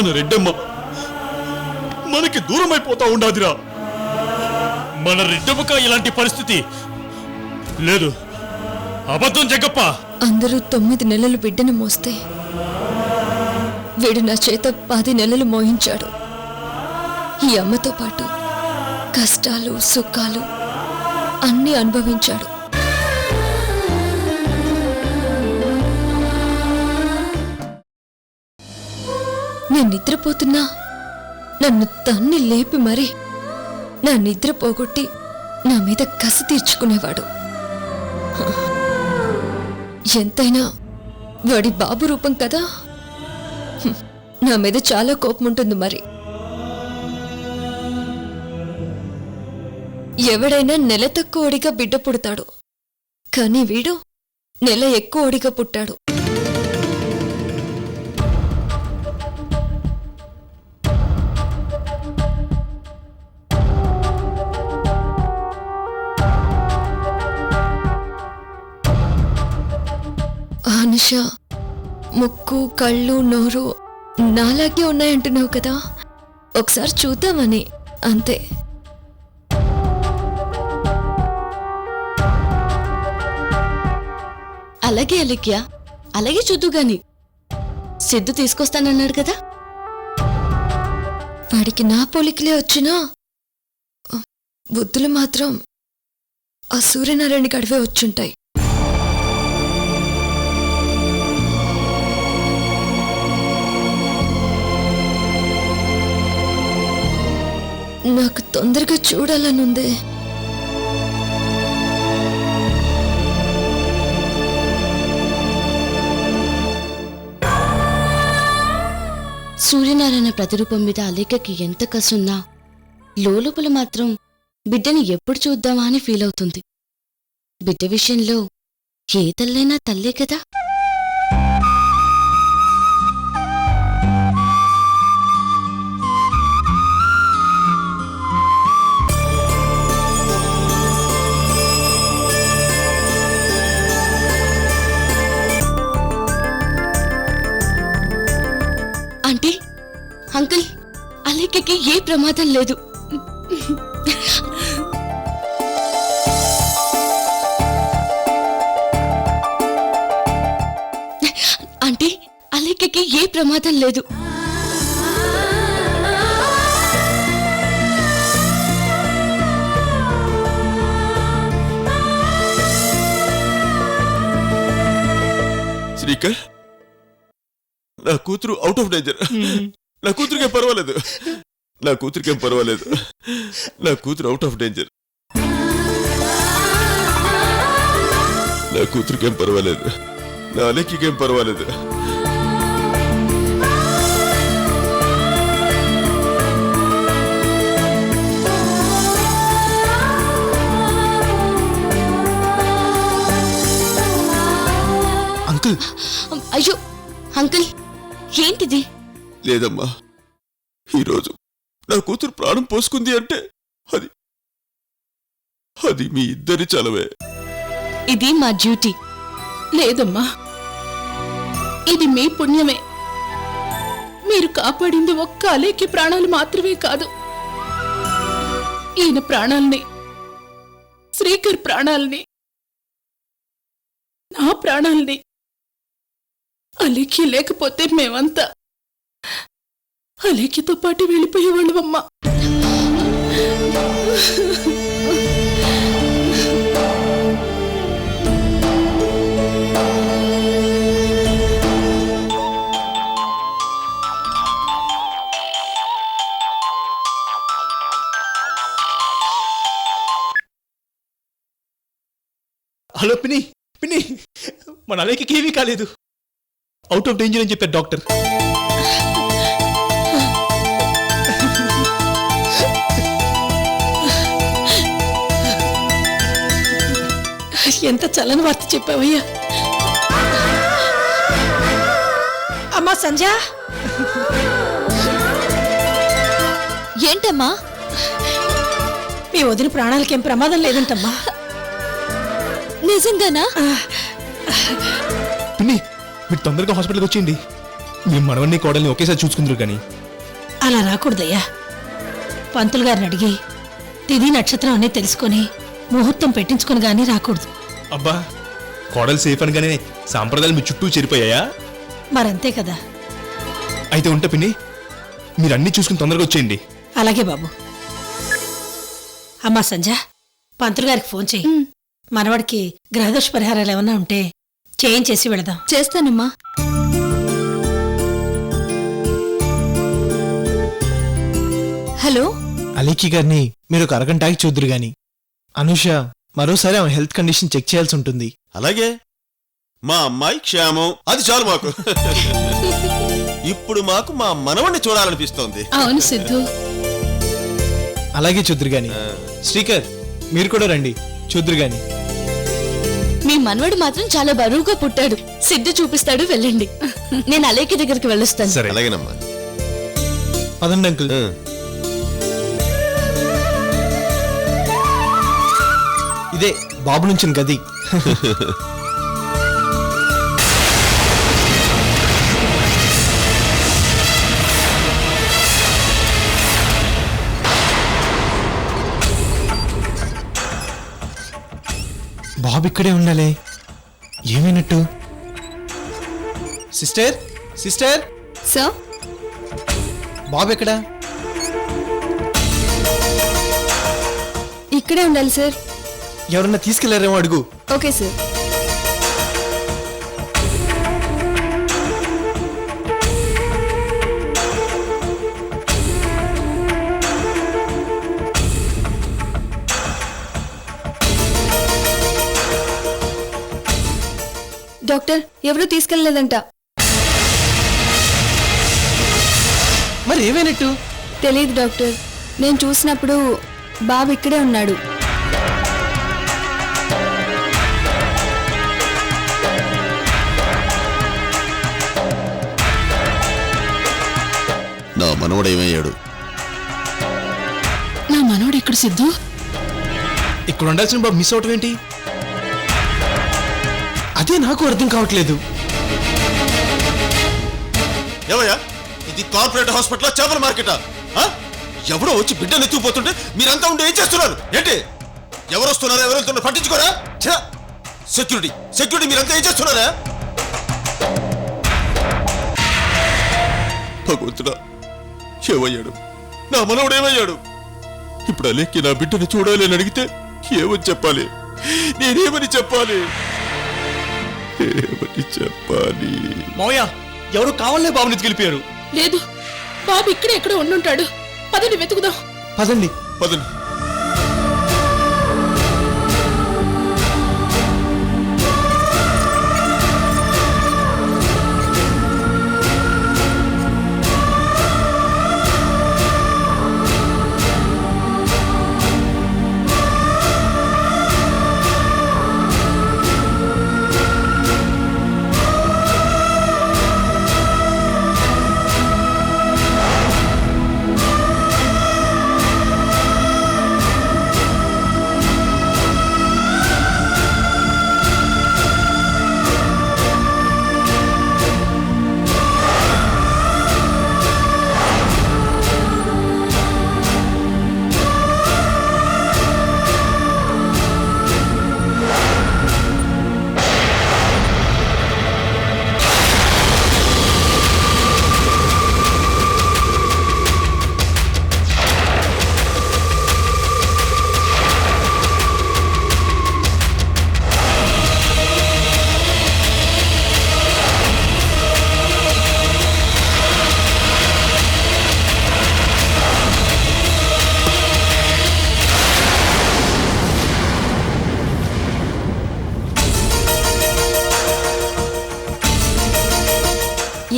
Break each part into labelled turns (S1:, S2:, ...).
S1: మన రెడ్డమ్మ మనకి దూరం అయిపోతా ఉండాదిరా.
S2: మన రెడ్డమ్మక ఇలాంటి పరిస్థితి లేదు. అబద్ధం జగ్గప్ప.
S3: అందరూ 9 నెలలు బిడ్డను మోస్తే వీడు నా చేత 10 నెలలు మోయించాడు. ఈ అమ్మతో పాటు కష్టాలు సుఖాలు అన్నీ అనుభవించాడు. నేను నిద్రపోతున్నా నన్ను తన్ని లేపి మరీ నా నిద్ర పోగొట్టి నా మీద కసి తీర్చుకునేవాడు. ఎంతైనా వాడి బాబు రూపం కదా. నా మీద చాలా కోపం ఉంటుంది. మరి ఎవడైనా నెల తక్కువ ఒడిగా బిడ్డ పుడతాడు, కానీ వీడు నెల ఎక్కువ ఒడిగా పుట్టాడు. అనుష, ముక్కు కళ్ళు నోరు నాలాగే ఉన్నాయంటున్నావు కదా, ఒకసారి చూద్దామని అంతే.
S4: అలాగే అలిక్య, అలాగే చూద్దు గాని. సిద్ధు తీసుకొస్తానన్నాడు కదా.
S3: వాడికి నా పోలికలే వచ్చినా బుద్ధులు మాత్రం ఆ సూర్యనారాయణ గడివే వచ్చుంటాయి. నాకు తొందరగా చూడాలనుందే.
S4: సూర్యనారాయణ ప్రతిరూపం మీద అలేఖ్యకి ఎంత కసున్నా లోపల మాత్రం బిడ్డని ఎప్పుడు చూద్దామా అని ఫీల్ అవుతుంది. బిడ్డ విషయంలో ఏ తల్లైనా తల్లే కదా. ఆంటీ, అంకుల్, అలేఖ్యకి ఏ ప్రమాదం లేదు. ఆంటీ, అలేఖ్యకి ఏ ప్రమాదం లేదు.
S1: శ్రీకర్, నా కూతురు అవుట్ ఆఫ్ డేంజర్. నా కూతురికేం పర్వాలేదు. నా కూతురికేం పర్వాలేదు. నా కూతురు అవుట్ ఆఫ్ డేంజర్. నా కూతురికేం పర్వాలేదు. నా అలేఖ్యకేం పర్వాలేదు.
S5: అంకుల్.
S4: అయ్యో అంకుల్, ఏంటిది?
S1: లేదమ్మా, ఈరోజు నా కూతురు ప్రాణం పోసుకుంది అంటే అది మీ ఇద్దరి చలవే.
S4: ఇది మా డ్యూటీ.
S6: లేదమ్మా, ఇది మీ పుణ్యమే. మీరు కాపాడింది ఒక్క అలేఖ్య ప్రాణాలు మాత్రమే కాదు, ఈయన ప్రాణాల్ని, శ్రీకర్ ప్రాణాల్ని, నా ప్రాణాల్ని. అలేఖ్య లేకపోతే మేమంతా అలేఖ్యతో పాటు వెళ్ళిపోయేవాళ్ళమమ్మా.
S5: హలో పిన్ని, పిన్ని, మన అలేఖ్యకి ఏమీ కాలేదు. అవుట్ ఆఫ్ డేంజర్ అని చెప్పారు డాక్టర్.
S6: ఎంత చల్లని వార్త చెప్పావయ్యా.
S3: అమ్మా సంజ, ఏంటమ్మా?
S6: మీ వదిన ప్రాణాలకేం ప్రమాదం లేదంటమ్మా.
S3: నిజంగానా?
S5: పిన్ని, మీరు తొందరగా హాస్పిటల్కి వచ్చేయండి. మీరు మనవన్ని కోడల్ని ఒకేసారి చూసుకుందరు కానీ
S6: అలా రాకూడదయ్యా. పంతులు గారిని అడిగి తిథి నక్షత్రం అనే తెలుసుకొని ముహూర్తం పెట్టించుకొని గానీ రాకూడదు.
S5: అబ్బా కోడలు సేఫ్ అనగానే సాంప్రదాయాలు మీ చుట్టూ చేరిపోయాయా?
S6: మరంతే కదా.
S5: అయితే ఉంటా పిన్ని, మీరు అన్ని చూసుకుని తొందరగా వచ్చేయండి.
S6: అలాగే బాబు. అమ్మా సంజ, పంతులు గారికి ఫోన్ చేయి. మనవాడికి గ్రహదోష పరిహారాలు ఏమన్నా ఉంటే చేయించేసి వెళదాం.
S3: చేస్తానమ్మా. హలో,
S7: అలీకి గారిని మీరు ఒక అరగంటకి చూద్దరు గాని. అనుష మరోసారి ఆమె హెల్త్ కండిషన్ చెక్ చేయాల్సి ఉంటుంది.
S1: అలాగే మా అమ్మాయి క్షేమం, అది చాలు మాకు. ఇప్పుడు మాకు మా మనవణ్ణి చూడాలనిపిస్తోంది.
S3: అవును సిద్ధు.
S7: అలాగే చూద్దరు గాని. శ్రీకర్ మీరు కూడా రండి, చూద్దరు గాని.
S4: మీ మనవడు మాత్రం చాలా బరువుగా పుట్టాడు. సిద్ధు చూపిస్తాడు, వెళ్ళండి. నేను అలేకి దగ్గరికి వెళ్ళొస్తాను.
S5: సరే
S1: అలాగేనమ్మా.
S7: పదండి అంకుల్. ఇదే బాబు నుంచి గది. బాబు ఇక్కడే ఉండాలి. ఏమైనట్టు? సిస్టర్, సిస్టర్,
S3: సార్,
S7: బాబు ఎక్కడా?
S3: ఇక్కడే ఉండాలి సార్.
S7: ఎవరన్నా తీసుకెళ్లారేమో అడుగు.
S3: Okay sir. డాక్టర్, ఎవరూ తీసుకెళ్ళలేదంట.
S7: మరి ఏమైనట్టు?
S3: తెలియదు డాక్టర్. నేను చూసినప్పుడు బాబు ఇక్కడే ఉన్నాడు.
S1: నా మనవడు ఏమయ్యాడు?
S6: నా మనవడు ఎక్కడ సిద్ధు?
S7: ఇక్కడ ఉండాల్సిన బాబు మిస్ అవటం ఏంటి? అదే నాకు అర్థం కావట్లేదు.
S1: ఏమయ్యా, ఇది కార్పొరేట్ హాస్పిటల్, చేపల మార్కెటా? ఎవడో వచ్చి బిడ్డను ఎత్తుకుపోతుంటే మీరంతా ఉండి ఏం చేస్తున్నారు? ఏంటి ఎవరు వస్తున్నారా, ఎవరు వెళ్తున్నారో పట్టించుకోరా? సెక్యూరిటీ, సెక్యూరిటీ, మీరంతా ఏం చేస్తున్నారా? భగవంతుడా, ఏమయ్యాడు? నా మనవడు ఏమయ్యాడు? ఇప్పుడు అలేకి నా బిడ్డను చూడాలి అని అడిగితే ఏమని చెప్పాలి? నేనేమని చెప్పాలి? ఏమని చెప్పాలి?
S5: మావయ్య ఎవరు కావాలనే బాబుని ఎత్తుకెళ్ళిపోయారు.
S6: లేదు, బాబు ఇక్కడే ఎక్కడ ఉండుంటాడు. పదని వెతుకుదాం.
S7: పదండి.
S1: పదండి.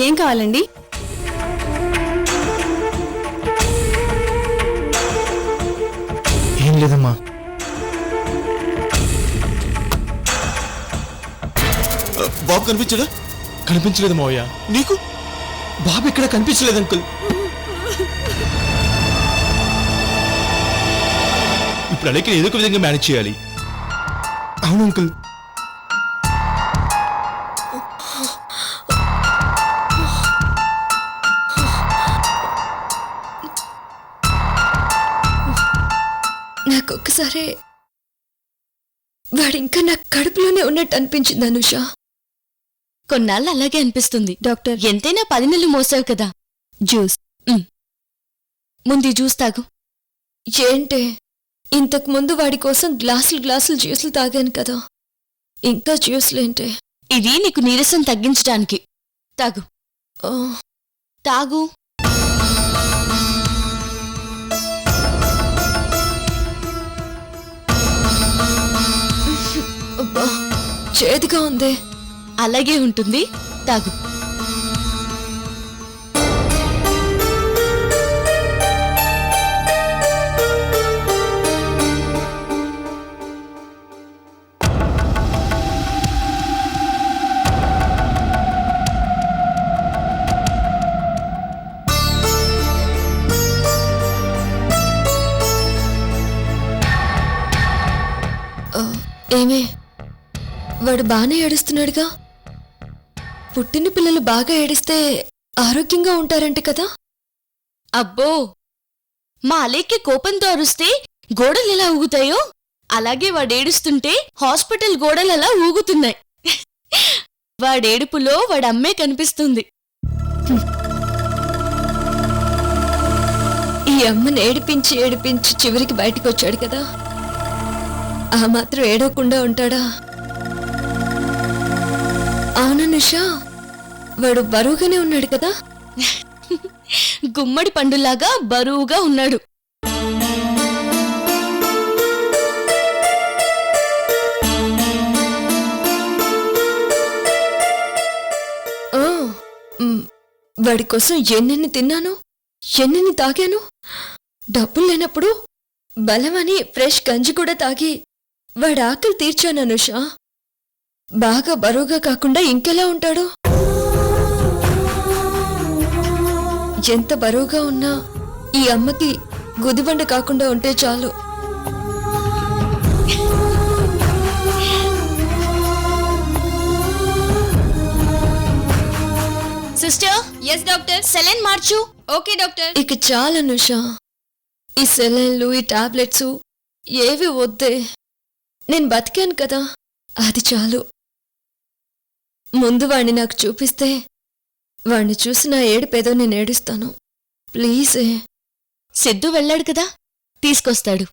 S3: ఏం కావాలండి?
S7: ఏం లేదమ్మా.
S1: బాబు కనిపించాడా?
S7: కనిపించలేదు మావయ్య.
S1: నీకు
S7: బాబు ఇక్కడ కనిపించలేదు అంకుల్.
S5: ఇప్పుడు అలేకి ఏదో ఒక విధంగా మేనేజ్ చేయాలి.
S7: అవును అంకుల్.
S3: ఒక్కసారే వాడింకా నా కడుపులోనే ఉన్నట్టు అనిపించింది అనుష.
S4: కొన్నాళ్ళు అలాగే అనిపిస్తుంది.
S3: డాక్టర్,
S4: ఎంతైనా 10 నెలలు మోసావు కదా.
S3: జ్యూస్.
S4: ముందు ఈ జ్యూస్ తాగు.
S3: ఏంటే, ఇంతకు ముందు వాడి కోసం గ్లాసులు గ్లాసులు జ్యూసులు తాగాను కదా, ఇంకా జ్యూస్లేంటే?
S4: ఇది నీకు నీరసం తగ్గించడానికి. తాగు
S3: ఓ,
S4: తాగు.
S3: అబ్బా, చేదుగా ఉందే.
S4: అలాగే ఉంటుంది, తాగు.
S3: ఏమే, వాడు బాగానే ఏడుస్తున్నాడుగా. పుట్టిన పిల్లలు బాగా ఏడిస్తే ఆరోగ్యంగా ఉంటారంట కదా.
S4: అబ్బో, మా అలేఖ్య కోపంతో అరుస్తే గోడలెలా ఊగుతాయో అలాగే వాడేడుస్తుంటే హాస్పిటల్ గోడలలా ఊగుతున్నాయి. వాడేడుపులో వాడమ్మే కనిపిస్తుంది.
S3: ఈ అమ్మని ఏడిపించి ఏడిపించి చివరికి బయటకు వచ్చాడు కదా, ఆ మాత్రం ఏడవకుండా ఉంటాడా? అవుననుషా, వాడు బరువుగానే ఉన్నాడు కదా.
S4: గుమ్మడి పండులాగా బరువుగా ఉన్నాడు.
S3: ఆ, వాడి కోసం ఎన్నెన్ని తిన్నాను, ఎన్నెన్ని తాగాను. డబ్బులు లేనప్పుడు బలమని ఫ్రెష్ గంజి కూడా తాగి వాడి ఆకలి తీర్చాను అనుషా. బాగా బరువుగా కాకుండా ఇంకెలా ఉంటాడు? ఎంత బరువుగా ఉన్నా ఈ అమ్మకి గుదిబండ కాకుండా ఉంటే చాలు.
S4: సిస్టర్. Yes doctor. సెలైన్ మార్చు. Okay doctor.
S3: ఇక చాలు అనుషా, ఈ సెలైన్లు, ఈ టాబ్లెట్స్ ఏవి వద్దే. నేను బతికాను కదా, అది చాలు. ముందు వాణ్ణి నాకు చూపిస్తే వాణ్ణి చూసి నా ఏడుపేదో నేను ఏడుస్తాను. ప్లీజే.
S4: సిద్ధు వెళ్ళాడు కదా, తీసుకొస్తాడు.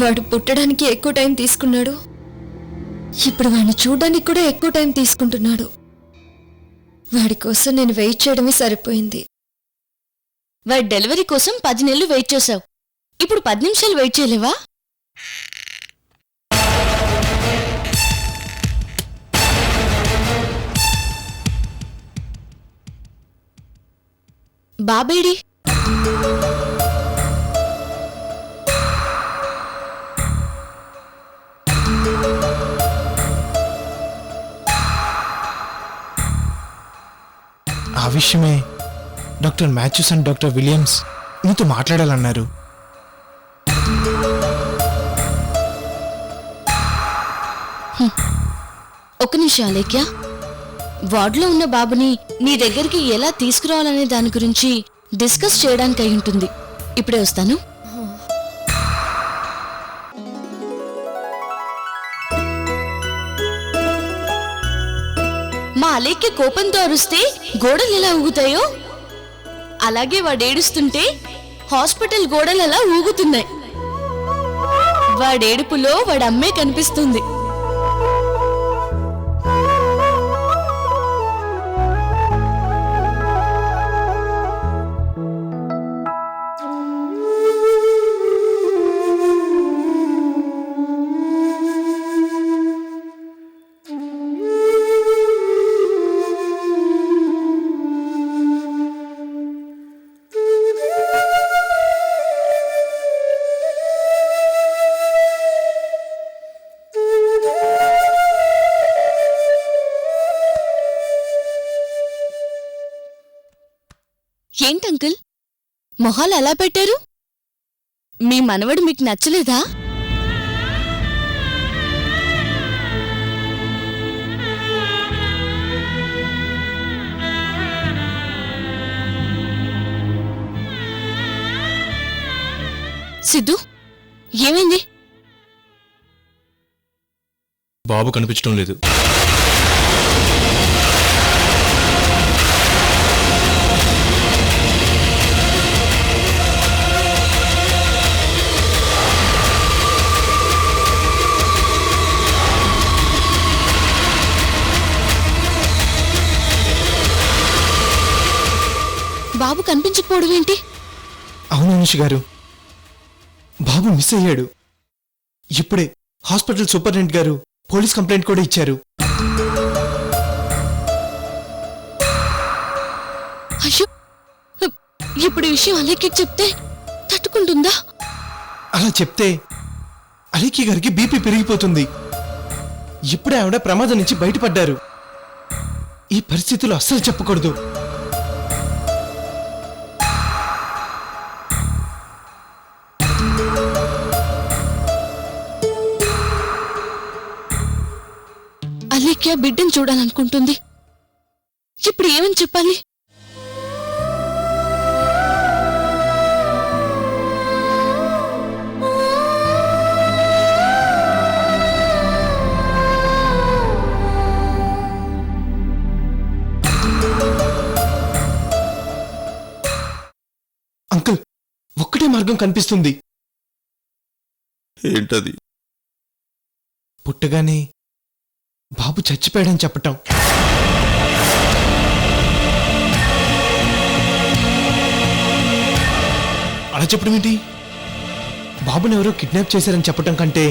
S3: వాడు పుట్టడానికి ఎక్కువ టైం తీసుకున్నాడు, ఇప్పుడు వాడిని చూడడానికి కూడా ఎక్కువ టైం తీసుకుంటున్నాడు. వాడి కోసం నేను వెయిట్ చేయడమే సరిపోయింది.
S4: వాడి డెలివరీ కోసం 10 నెలలు వెయిట్ చేశావు, ఇప్పుడు 10 నిమిషాలు వెయిట్ చేయలేవా? బాబేడి?
S7: ఆ విషయమే doctor Matthews and doctor Williams నీతో మాట్లాడాలన్నారు.
S4: ఒక నిమిషం అలేఖ్య, వార్డులో ఉన్న బాబుని నీ దగ్గరికి ఎలా తీసుకురావాలనే దాని గురించి డిస్కస్ చేయడానికి అయి ఉంటుంది. ఇప్పుడే వస్తాను. మా అలేఖ్య కోపంతో అరుస్తే గోడలు ఎలా ఊగుతాయో అలాగే వాడేడుస్తుంటే హాస్పిటల్ గోడలలా ఊగుతున్నాయి. వాడేడుపులో వాడమ్మే కనిపిస్తుంది. ఏంటంకుల్, మొహాలు ఎలా పెట్టారు? మీ మనవడు మీకు నచ్చలేదా? సిద్ధు ఏమైంది?
S5: బాబు కనిపించడం లేదు.
S4: బాబు కనిపించకపోవడం ఏంటి?
S7: అవును అనుష గారు, బాబు మిస్ అయ్యాడు. ఇప్పుడే హాస్పిటల్ సూపరింటెండెంట్ గారు పోలీస్ కంప్లైంట్ కూడా ఇచ్చారు.
S4: అయ్యో, ఇప్పుడు ఈ విషయం అలేఖ్య చెప్తే తట్టుకుంటుందా?
S7: అలా చెప్తే అలీకి గారికి బీపీ పెరిగిపోతుంది. ఇప్పుడే ఆవిడ ప్రమాదం నుంచి బయటపడ్డారు. ఈ పరిస్థితిలో అస్సలు చెప్పకూడదు.
S4: అలేఖ్య బిడ్డను చూడాలనుకుంటుంది. ఇప్పుడు ఏమని చెప్పాలి?
S7: అంకుల్, ఒక్కటే మార్గం కనిపిస్తుంది.
S1: ఏంటది?
S7: పుట్టగానే బాబు చచ్చిపోయాడని చెప్పటం. అలా చెప్పడం ఏంటి? బాబుని ఎవరో కిడ్నాప్ చేశారని చెప్పటం కంటే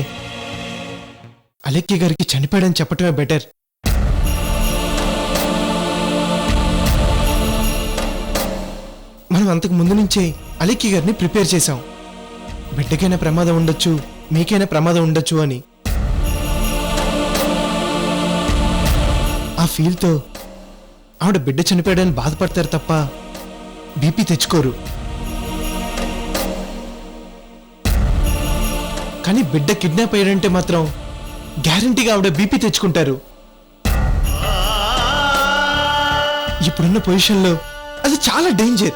S7: అలేఖ్య గారికి చనిపోయాడని చెప్పటమే బెటర్. మనం అంతకు ముందు నుంచే అలేఖ్య గారిని ప్రిపేర్ చేశాం. బిడ్డకైనా ప్రమాదం ఉండొచ్చు, మీకైనా ప్రమాదం ఉండొచ్చు అని. ఆ ఫీల్తో ఆవిడ బిడ్డ చనిపోయాడని బాధపడతారు తప్ప బీపీ తెచ్చుకోరు. కానీ బిడ్డ కిడ్నాప్ అయ్యాడంటే మాత్రం గ్యారంటీగా ఆవిడ బీపీ తెచ్చుకుంటారు. ఇప్పుడున్న పొజిషన్లో అది చాలా డేంజర్.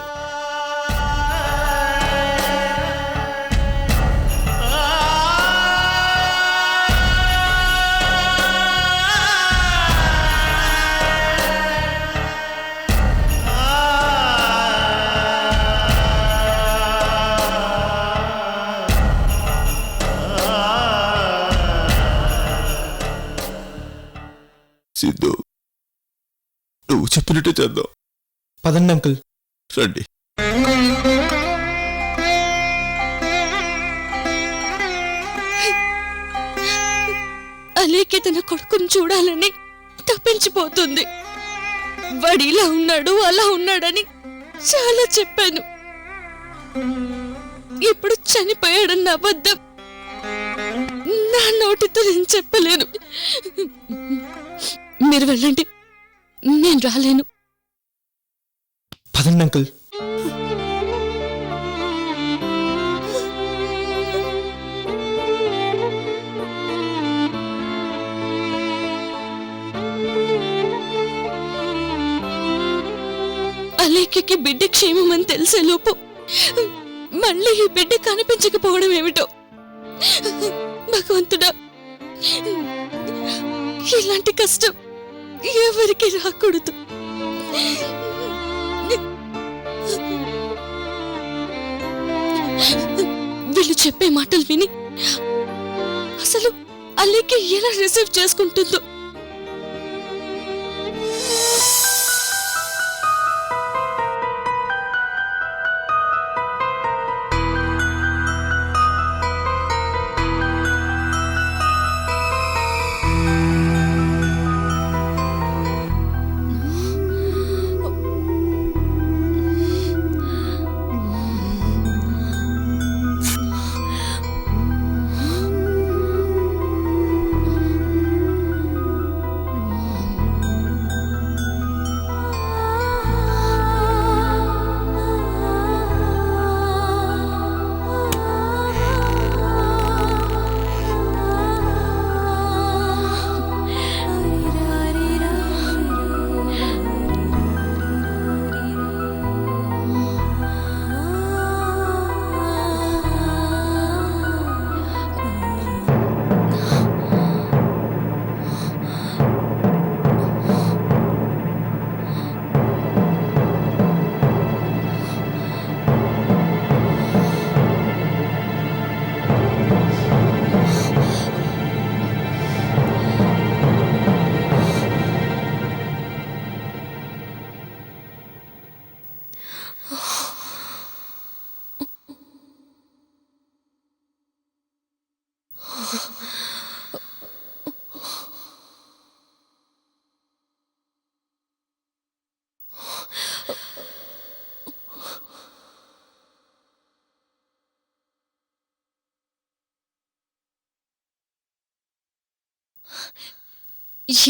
S1: సిద్ధు, నువ్వు చెప్పినట్టే చేద్దాం.
S7: పదండి అంకుల్.
S1: రండి.
S4: అలేఖ్య తన కొడుకుని చూడాలని తప్పించిపోతుంది. వాడు ఇలా ఉన్నాడు అలా ఉన్నాడని చాలా చెప్పాను. ఇప్పుడు చనిపోయాడన్న అబద్ధం నా నోటితో నేను చెప్పలేను. మీరు వెళ్ళండి, నేను రాలేను.
S7: పదండి అంకుల్.
S4: అలేఖ్యకి బిడ్డ క్షేమమని తెలిసేలోపు మళ్ళీ ఈ బిడ్డ కనిపించకపోవడం ఏమిటో. భగవంతుడా, ఇలాంటి కష్టం ఎవరికి రాకూడదు. వీళ్ళు చెప్పే మాటలు విని అసలు అలేఖ్య ఎలా రిసీవ్ చేసుకుంటుందో.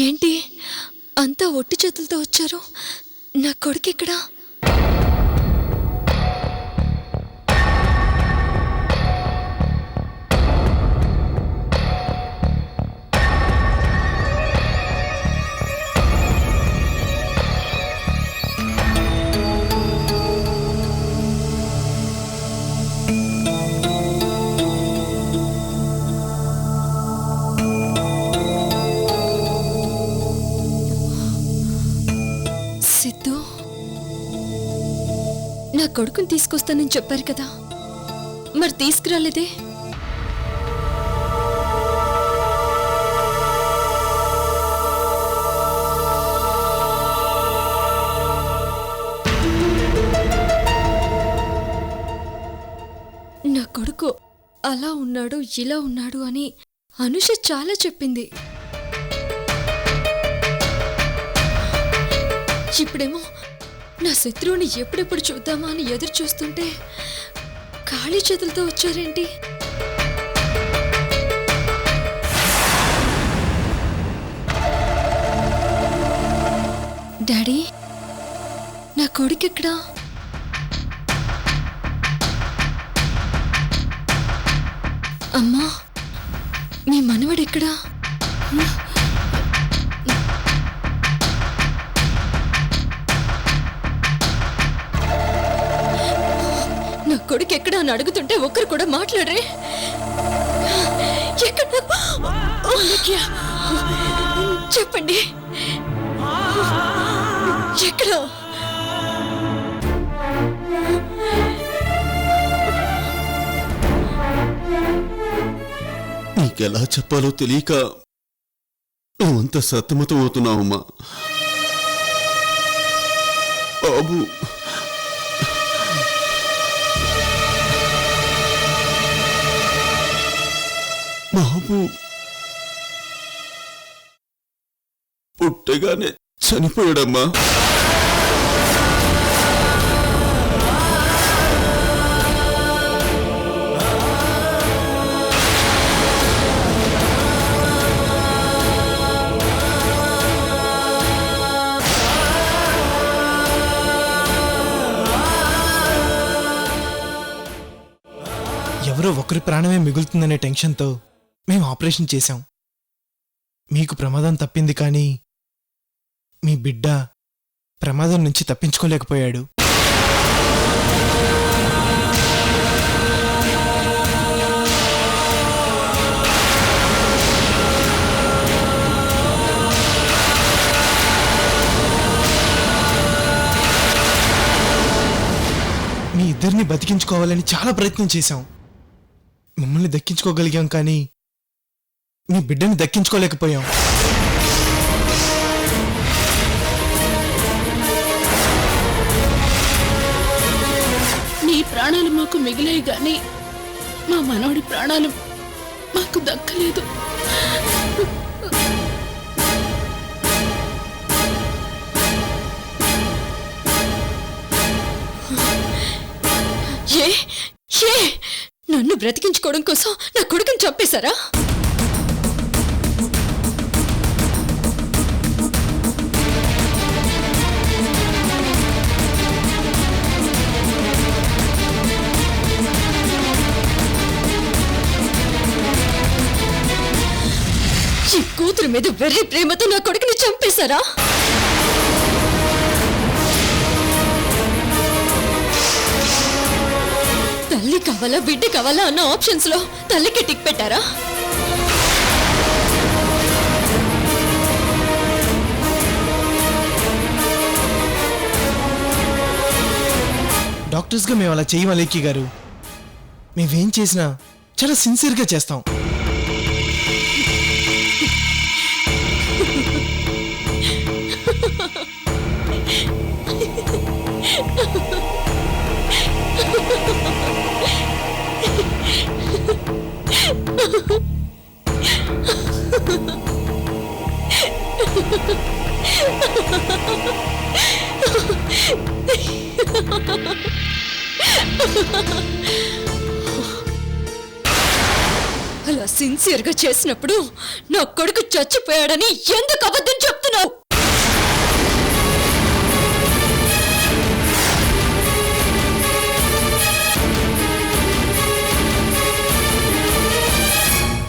S3: ఏంటి అంతా ఒట్టి చేతులతో వచ్చారు? నా కొడుకు ఎక్కడా? సిద్ధు, నా కొడుకుని తీసుకొస్తానని చెప్పారు కదా, మరి తీసుకురాలేదే? నా కొడుకు అలా ఉన్నాడు, ఇలా ఉన్నాడు అని అనుష చాలా చెప్పింది. ఇప్పుడేమో నా శత్రువుని ఎప్పుడెప్పుడు చూద్దామా అని ఎదురు చూస్తుంటే ఖాళీ చేతులతో వచ్చారేంటి? డాడీ, నా కొడుకెక్కడా? అమ్మా, మీ మనవడెక్కడా? నా కొడుకు ఎక్కడా అని అడుగుతుంటే ఒక్కరు కూడా మాట్లాడరే. ఎక్కడ? చెప్పండి, ఎక్కడ?
S1: నీకెలా చెప్పాలో తెలియక నువ్వంత సతమతం అవుతున్నావమ్మా. బాబు, బాబు పుట్టగానే చనిపోయాడమ్మా.
S7: ఎవరో ఒకరి ప్రాణమే మిగులుతుందనే టెన్షన్తో మేము ఆపరేషన్ చేశాం. మీకు ప్రమాదం తప్పింది, కానీ మీ బిడ్డ ప్రమాదం నుంచి తప్పించుకోలేకపోయాడు. మీ ఇద్దరిని బతికించుకోవాలని చాలా ప్రయత్నం చేశాం. మిమ్మల్ని దక్కించుకోగలిగాం, కానీ మీ బిడ్డని దక్కించుకోలేకపోయాం.
S6: నీ ప్రాణాలు మాకు మిగిలాయి గాని మా మనవడి ప్రాణాలు మాకు దక్కలేదు.
S3: ఏ ఏ నన్ను బ్రతికించుకోవడం కోసం నా కొడుకుని చంపేశారా? ఈ కూతురు మీద వెర్రి ప్రేమతో నా కొడుకుని చంపేశారా? తల్లి కావాలా, బిడ్డ కావాలా అన్న ఆప్షన్స్ లో తల్లికి టిక్ పెట్టారా?
S7: డాక్టర్స్గా మేము అలా చేయమా లేఖి గారు? మేమేం చేసినా చాలా సిన్సియర్గా చేస్తాం.
S3: అలా సిన్సియర్గా చేసినప్పుడు నా కొడుకు చచ్చిపోయాడని ఎందుకు అబద్ధం చెప్తున్నావు?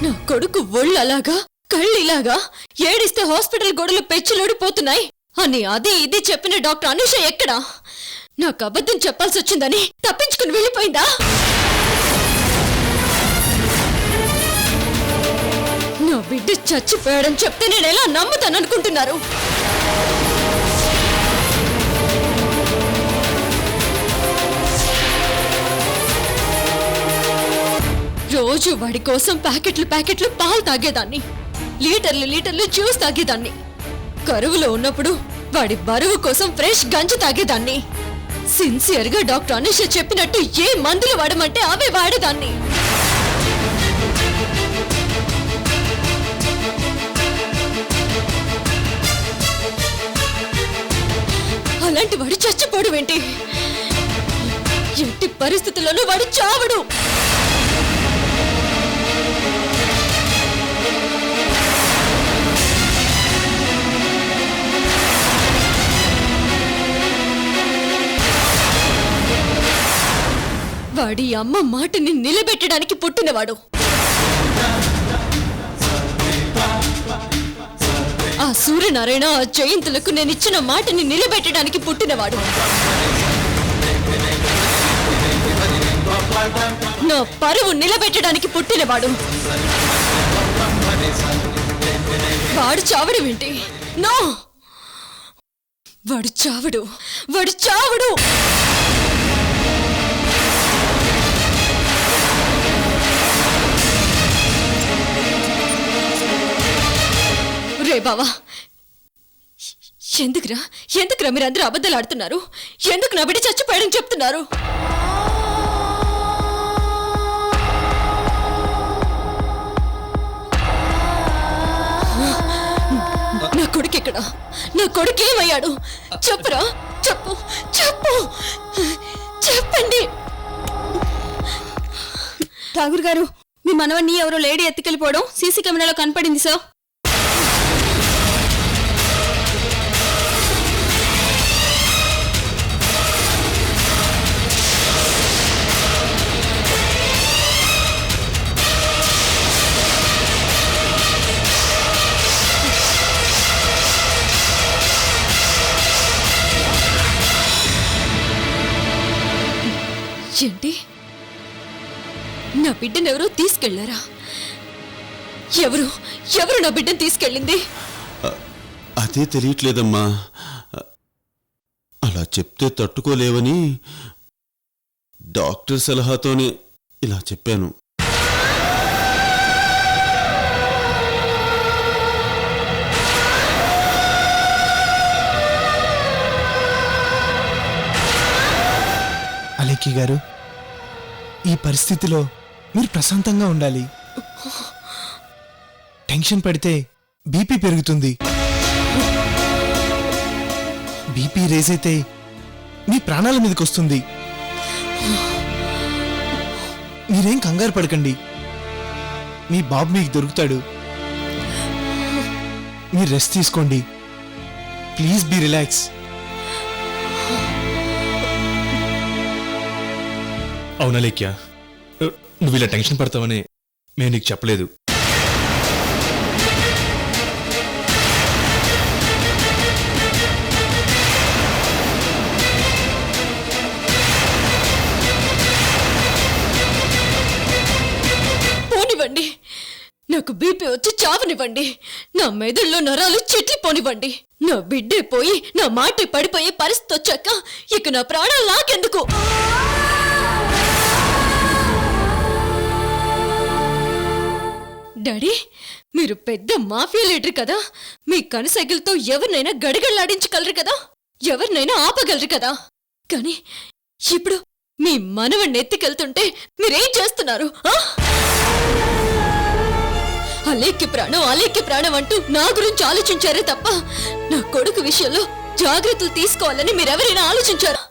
S3: నా కొడుకు ఒళ్ళు అలాగా కళ్ళు ఇలాగా ఏడిస్తే హాస్పిటల్ గోడలు పెచ్చులోడిపోతున్నాయి అని అది ఇది చెప్పిన డాక్టర్ అనుష ఎక్కడా? నాకు అబద్ధం చెప్పాల్సి వచ్చిందని తప్పించుకుని వెళ్ళిపోయిందా? నా బిడ్డ చచ్చిపోయాడని చెప్తే నేను ఎలా నమ్ముతాననుకుంటున్నారు? రోజు వాడి కోసం ప్యాకెట్లు పాలు తాగేదాన్ని, లీటర్లు జ్యూస్ తాగేదాన్ని. కరువులో ఉన్నప్పుడు వాడి బరువు కోసం ఫ్రెష్ గంజి తాగేదాన్ని. సిన్సియర్గా డాక్టర్ అనుష చెప్పినట్టు ఏ మందులు వాడమంటే అవే వాడేదాన్ని. అలాంటి వాడు చచ్చిపోవడం ఏంటి? ఎట్టి పరిస్థితుల్లోనూ వాడు చావడు. వాడి అమ్మ మాటని నిలబెట్టడానికి పుట్టినవాడు. ఆ సూర్యనారాయణ ఆ జయంతులకు నేనిచ్చిన మాటని నిలబెట్టడానికి పుట్టినవాడు. నా పరువు నిలబెట్టడానికి పుట్టినవాడు. వాడు చావడం ఏంటి? నో, వాడు చావడు. రే బావా, ఎందుకురా మీరందరూ అబద్ధాలు ఆడుతున్నారు? ఎందుకు నా బిడ్డ చచ్చిపోయాడని చెప్తున్నారు? నా కొడుకు ఎక్కడా? నా కొడుకు ఏమయ్యాడు? చెప్పురా, చెప్పండి.
S8: ఠాగూర్ గారు, మీ మనవన్ని ఎవరో లేడీ ఎత్తుకెళ్ళిపోవడం సీసీ కెమెరాలో కనపడింది సార్.
S3: ఏంటి? నా బిడ్డను ఎవరో తీసుకెళ్లారా? ఎవరు నా బిడ్డను తీసుకెళ్ళింది?
S1: అదే తెలియట్లేదమ్మా. అలా చెప్తే తట్టుకోలేవని డాక్టర్ సలహాతోనే ఇలా చెప్పాను.
S7: అలేఖ్య గారు, ఈ పరిస్థితిలో మీరు ప్రశాంతంగా ఉండాలి. టెన్షన్ పడితే బీపీ పెరుగుతుంది. బీపీ రేజ్ అయితే మీ ప్రాణాల మీదకి వస్తుంది. మీరేం కంగారు పడకండి, మీ బాబు మీకు దొరుకుతాడు. మీరు రెస్ట్ తీసుకోండి. Please be relax.
S5: అవునా లేఖ్య, నువ్వు ఇలా టెన్షన్ పడతావని మేము నీకు చెప్పలేదు.
S3: పోనివ్వండి, నాకు బీపీ వచ్చి చావనివ్వండి. నా మెదడులో నరాలు చిట్లిపోనివ్వండి. నా బిడ్డే పోయి నా మాట పడిపోయే పరిస్థితి వచ్చాక ఇక నా ప్రాణాలు నాకెందుకు? డాడీ, మీరు పెద్ద మాఫియా లీడర్ కదా. మీ కనుసైకిల్తో ఎవరినైనా గడిగళ్ళాడించగలరు కదా, ఎవరినైనా ఆపగలరు కదా. కానీ ఇప్పుడు మీ మనవణ్ణి ఎత్తికెళ్తుంటే మీరేం చేస్తున్నారు? అలేఖ్య ప్రాణం అంటూ నా గురించి ఆలోచించారే తప్ప నా కొడుకు విషయంలో జాగ్రత్తలు తీసుకోవాలని మీరెవరైనా ఆలోచించారా?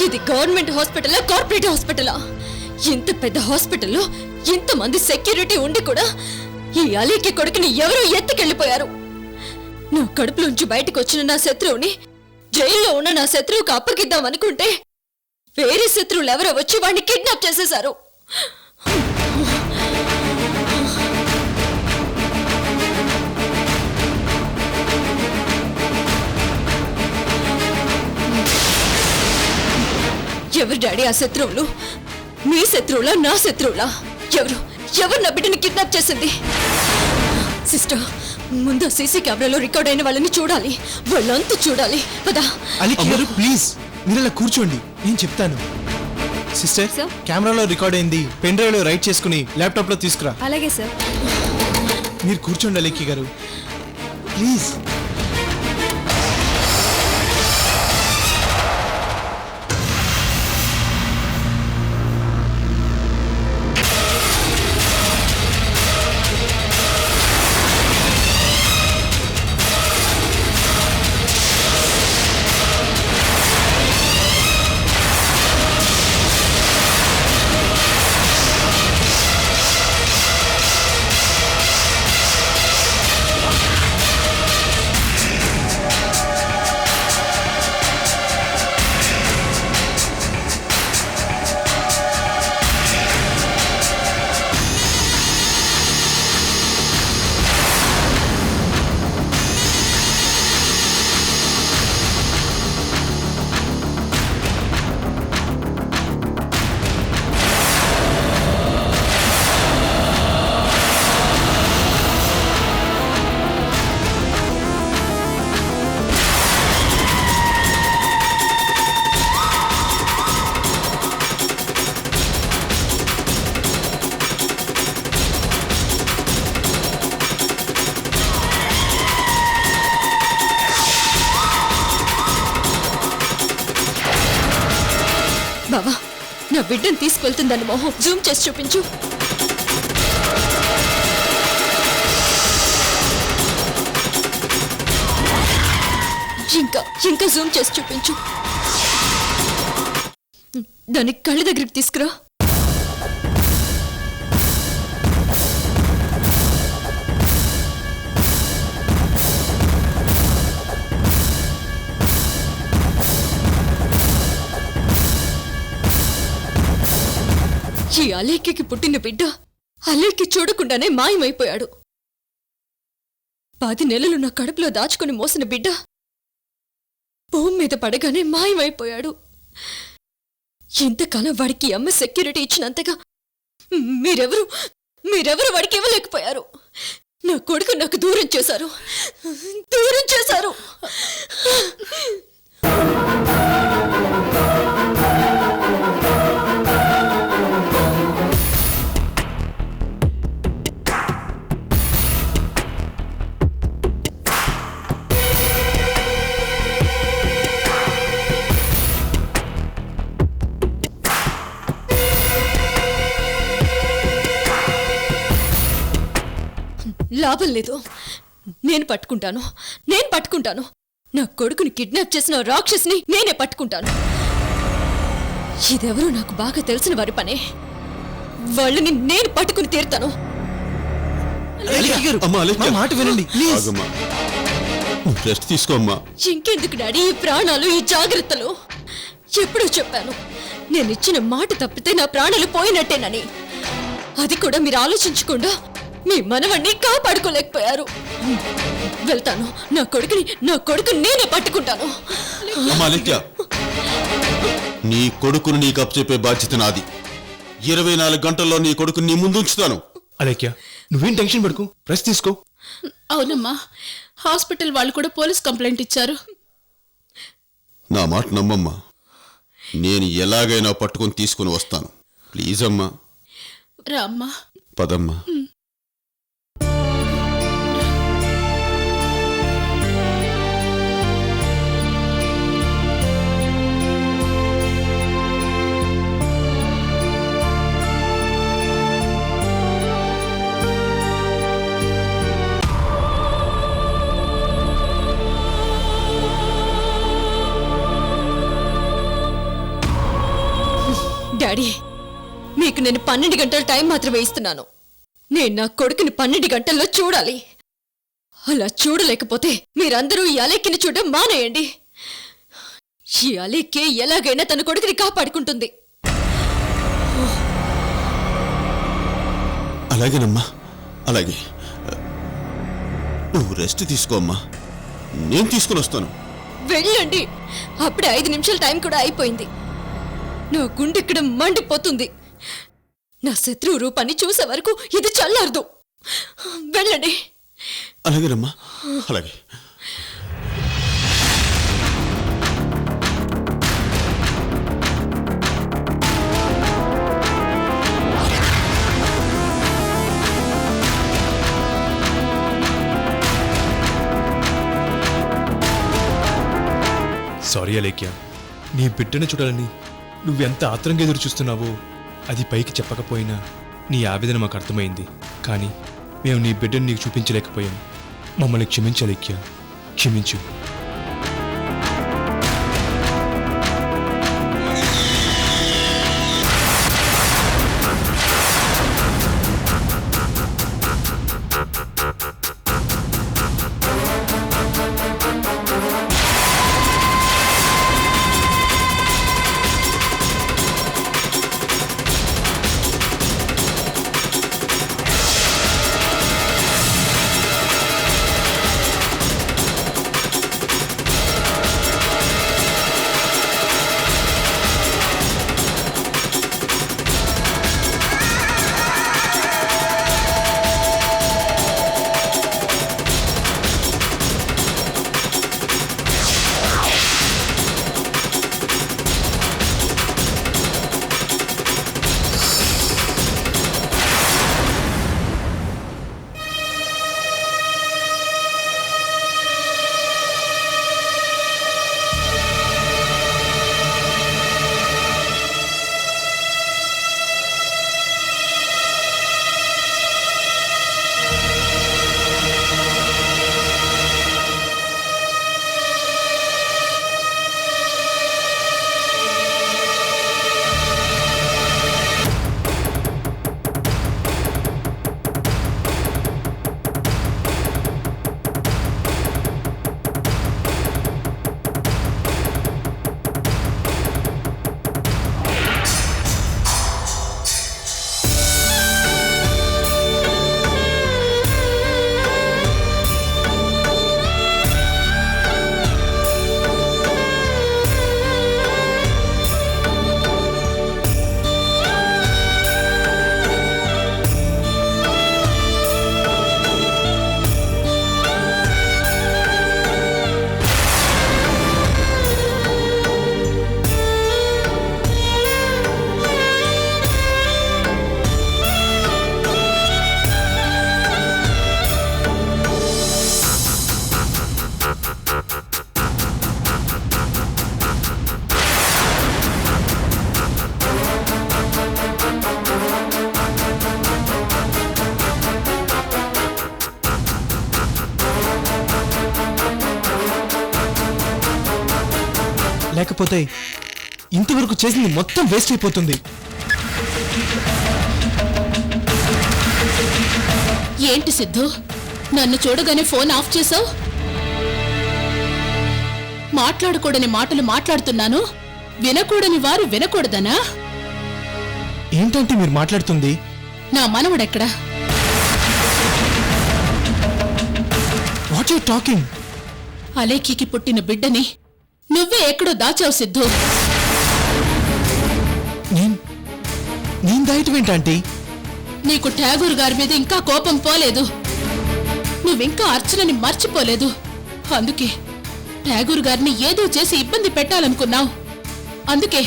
S3: ఇది గవర్నమెంట్ హాస్పిటలా, కార్పొరేట్ హాస్పిటలా? ఇంత పెద్ద హాస్పిటల్లో ఇంతమంది సెక్యూరిటీ ఉండి కూడా ఈ అలీకి కొడుకుని ఎవరో ఎత్తుకెళ్ళిపోయారు. నా కడుపులోంచి బయటకు వచ్చిన నా శత్రువుని జైల్లో ఉన్న నా శత్రువుకు అప్పగిద్దాం అనుకుంటే వేరే శత్రువులు ఎవరో వచ్చి వాడిని కిడ్నాప్ చేసేశారు. ఎవరు డాడీ ఆ శత్రువులు? మీ శత్రువులా, నా శత్రువులా? ఎవరు నా బిడ్డని కిడ్నాప్ చేసింది? సిస్టర్, ముందు సీసీ కెమెరాలో రికార్డ్ అయిన వాళ్ళని చూడాలి, వాళ్ళంతా చూడాలి. పదా.
S7: అలీకి గారు ప్లీజ్ మీరు ఇలా కూర్చోండి, నేను చెప్తాను. Sister,
S8: sir?
S7: కెమెరాలో రికార్డ్ అయింది పెన్ డ్రైవ్ లో రైట్ చేసుకుని ల్యాప్టాప్ లో తీసుకురా.
S8: అలాగే సార్.
S7: మీరు కూర్చోండి అలీకి గారు ప్లీజ్.
S3: బావా, నా బిడ్డను తీసుకెళ్తుందని మొహం జూమ్ చేసి చూపించు. ఇంకా జూమ్ చేసి చూపించు. దాని కళ్ళ దగ్గరికి తీసుకురా. ఈ అలేఖ్యకి పుట్టిన బిడ్డ అలేఖ్య చూడకుండానే మాయమైపోయాడు. 10 నెలలు నా కడుపులో దాచుకుని మోసిన బిడ్డ భూమి మీద పడగానే మాయమైపోయాడు. ఇంతకాలం వాడికి అమ్మ సెక్యూరిటీ ఇచ్చినంతగా మీరెవరు వాడికి ఇవ్వలేకపోయారు. నా కొడుకు నాకు దూరం చేశారు. లాభం లేదు. నేను పట్టుకుంటాను. నా కొడుకుని కిడ్నాప్ చేసిన రాక్షసిని నేనే పట్టుకుంటాను. ఇదెవరో నాకు బాగా తెలిసిన వారి పనే. వాళ్ళని నేను పట్టుకుని తీరుతాను.
S7: నా మాట వినండి ప్లీజ్.
S1: రెస్ట్ తీసుకోమ్మా.
S3: ఇంకెందుకు డాడీ ఈ ప్రాణాలు, ఈ జాగ్రత్తలు? ఎప్పుడూ చెప్పాను, నేనిచ్చిన మాట తప్పితే నా ప్రాణాలు పోయినట్టేనని. అది కూడా మీరు ఆలోచించకుండా మీ మనవణ్ణి కాపాడుకోలేకపోయారు. వెళ్తాను. నా కొడుకుని నేనే పట్టుకుంటాను.
S1: అమ్మా అలేఖ్య, నీ కొడుకును నీకు అప్పచెప్పే బాధ్యత నాది. 24 గంటల్లో నీ కొడుకుని నీ ముందు ఉంచుతాను.
S7: అలేఖ్య, నువ్వేం టెన్షన్ పడుకు, రెస్ట్ తీసుకో.
S9: అవునమ్మా, హాస్పిటల్ వాళ్ళు కూడా పోలీస్ కంప్లైంట్ ఇచ్చారు.
S1: నా మాట నమ్మమ్మా. నేను ఎలాగైనా పట్టుకొని తీసుకుని వస్తాను. ప్లీజ్ అమ్మా.
S9: రామ్మా.
S1: పదమ్మా.
S3: డాడీ, మీకు నేను 12 గంటల టైం మాత్రమే ఇస్తున్నాను. నేను నా కొడుకుని 12 గంటల్లో చూడాలి. అలా చూడలేకపోతే మీరందరూ ఈ అలేఖ్యని చూడడం మానేయండి. ఈ అలేఖ్య ఎలాగైనా తన కొడుకుని కాపాడుకుంటుంది.
S1: అలాగేనమ్మా, అలాగే. నువ్వు రెస్ట్ తీసుకోమ్మా, నేను తీసుకుని వస్తాను.
S3: వెళ్ళండి. అప్పుడే 5 నిమిషాల టైం కూడా అయిపోయింది. నా గుండె ఇక్కడ మండిపోతుంది. నా శత్రువు రూపాన్ని చూసే వరకు ఇది చల్లారదు. వెళ్ళండి.
S1: అలాగేనమ్మా, అలాగే.
S5: సారీ అలేఖ్య, నీ బిడ్డను చూడాలని నువ్వెంత ఆత్రంగా ఎదురు చూస్తున్నావో అది పైకి చెప్పకపోయినా నీ ఆవేదన మాకు అర్థమైంది. కానీ మేము నీ బిడ్డను నీకు చూపించలేకపోయాం. మమ్మల్ని క్షమించు అలేఖ్య, క్షమించు.
S7: లేకపోతే ఇంతవరకు చేసింది మొత్తం వేస్ట్ అయిపోతుంది.
S9: ఏంటి సిద్ధు, నన్ను చూడగానే ఫోన్ ఆఫ్ చేసావు? మాట్లాడకూడని మాటలు మాట్లాడుతున్నాను, వినకూడని వారు వినకూడదనా?
S7: ఏంటంటే మీరు మాట్లాడుతుంది?
S9: నా మనవడెక్కడా?
S7: What you talking?
S9: అలేఖ్యకి పుట్టిన బిడ్డని నువ్వే ఎక్కడో దాచావు సిద్ధు.
S7: నేను దాయటమేంటి?
S9: నీకు ఠాగూర్ గారి మీద ఇంకా కోపం పోలేదు. నువ్వింకా అర్చనని మర్చిపోలేదు. అందుకే ఠాగూర్ గారిని ఏదో చేసి ఇబ్బంది పెట్టాలనుకున్నావు. అందుకే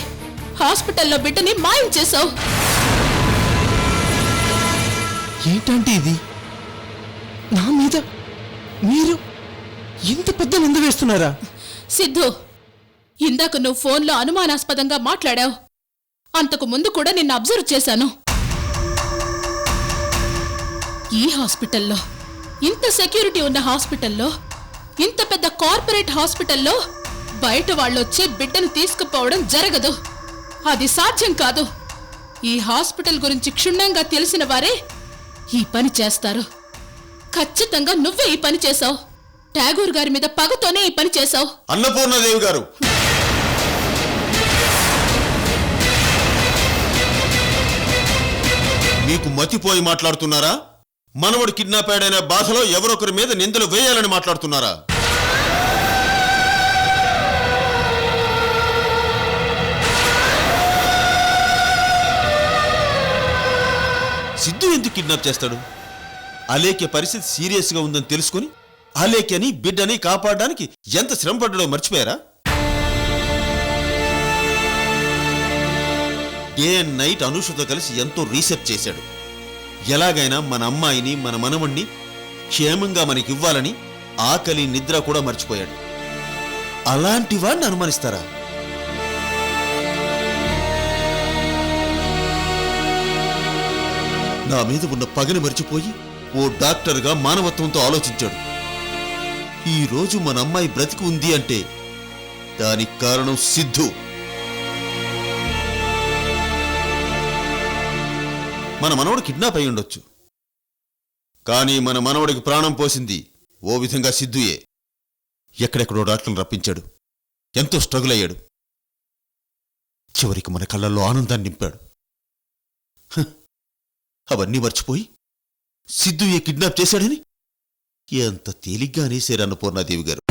S9: హాస్పిటల్లో బిడ్డని మాయం చేశావు.
S7: ఏంటంటే ఇది? నా మీద మీరు ఇంత పెద్ద నింద వేస్తున్నారా?
S9: సిద్ధు, ఇందాక నువ్వు ఫోన్లో అనుమానాస్పదంగా మాట్లాడావు. అంతకు ముందు కూడా నిన్ను అబ్జర్వ్ చేశాను. ఈ హాస్పిటల్లో, ఇంత సెక్యూరిటీ ఉన్న హాస్పిటల్లో, ఇంత పెద్ద కార్పొరేట్ హాస్పిటల్లో బయట వాళ్ళొచ్చి బిడ్డను తీసుకుపోవడం జరగదు. అది సాధ్యం కాదు. ఈ హాస్పిటల్ గురించి క్షుణ్ణంగా తెలిసిన వారే ఈ పని చేస్తారు. ఖచ్చితంగా నువ్వే ఈ పని చేశావు. ఠాగూర్ గారి మీద పగతోనే ఈ పని చేశావు.
S1: అన్నపూర్ణదేవి గారు, మీకు మతిపోయి మాట్లాడుతున్నారా? మనవడు కిడ్నాప్ అయ్యాడనే బాధలో ఎవరొకరి మీద నిందలు వేయాలని మాట్లాడుతున్నారా? సిద్ధు ఎందుకు కిడ్నాప్ చేస్తాడు? అలేఖ్య పరిస్థితి సీరియస్గా ఉందని తెలుసుకుని అలేఖ్యని బిడ్డని కాపాడడానికి ఎంత శ్రమ పడ్డాడో మర్చిపోయారా? డే అండ్ నైట్ అనూషతో కలిసి ఎంతో రీసెర్చ్ చేశాడు. ఎలాగైనా మన అమ్మాయిని మన మనవణ్ణి క్షేమంగా మనకివ్వాలని ఆకలి నిద్ర కూడా మర్చిపోయాడు. అలాంటి వాడిని అనుమానిస్తారా? నా మీద ఉన్న పగని మర్చిపోయి ఓ డాక్టర్గా మానవత్వంతో ఆలోచించాడు. ఈ రోజు మన అమ్మాయి బ్రతికి ఉంది అంటే దానికి కారణం సిద్ధు. మన మనవడు కిడ్నాప్ అయి ఉండొచ్చు, కానీ మన మనవడికి ప్రాణం పోసింది ఓ విధంగా సిద్ధుయే. ఎక్కడెక్కడో డాక్టర్లు రప్పించాడు, ఎంతో స్ట్రగుల్ అయ్యాడు, చివరికి మన కళ్ళల్లో ఆనందాన్ని నింపాడు. అవన్నీ మర్చిపోయి సిద్ధుయే కిడ్నాప్ చేశాడని ఎంత తేలిగ్గా అనేశారు అన్నపూర్ణాదేవి గారు.